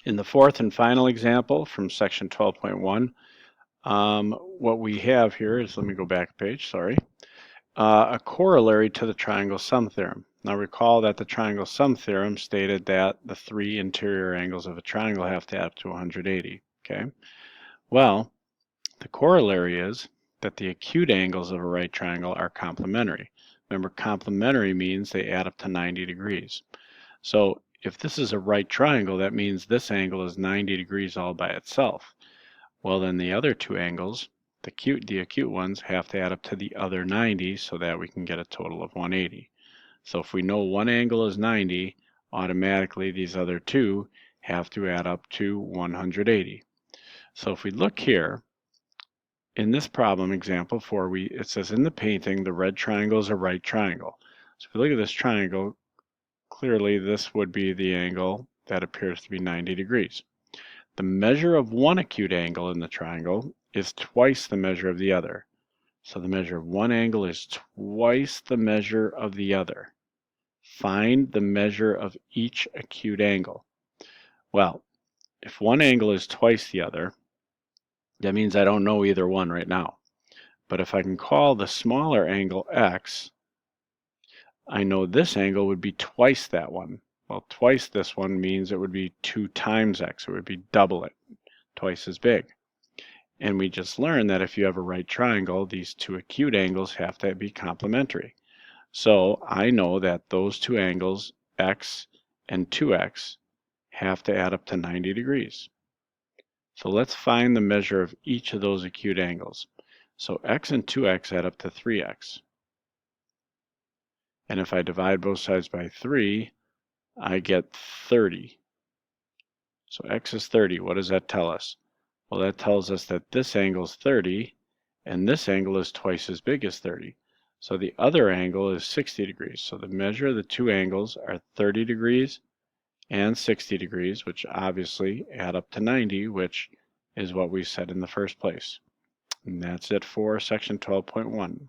In the fourth and final example from section 12.1, what we have here is, let me go back a page, sorry, a corollary to the triangle sum theorem. Now recall that the triangle sum theorem stated that the three interior angles of a triangle have to add up to 180, okay? Well, the corollary is that the acute angles of a right triangle are complementary. Remember, complementary means they add up to 90 degrees. So if this is a right triangle, that means this angle is 90 degrees all by itself. Well, then the other two angles, the acute ones, have to add up to the other 90 so that we can get a total of 180. So if we know one angle is 90, automatically these other two have to add up to 180. So if we look here, in this problem, example 4, it says in the painting, the red triangle is a right triangle. So if we look at this triangle, clearly this would be the angle that appears to be 90 degrees. The measure of one acute angle in the triangle is twice the measure of the other. So the measure of one angle is twice the measure of the other. Find the measure of each acute angle. Well, if one angle is twice the other, that means I don't know either one right now. But if I can call the smaller angle x, I know this angle would be twice that one. Well, twice this one means it would be 2 times x. It would be double it, twice as big. And we just learned that if you have a right triangle, these two acute angles have to be complementary. So I know that those two angles, x and 2x, have to add up to 90 degrees. So let's find the measure of each of those acute angles. So x and 2x add up to 3x. And if I divide both sides by 3, I get 30. So x is 30. What does that tell us? Well, that tells us that this angle is 30, and this angle is twice as big as 30. So the other angle is 60 degrees. So the measure of the two angles are 30 degrees and 60 degrees, which obviously add up to 90, which is what we said in the first place. And that's it for section 12.1.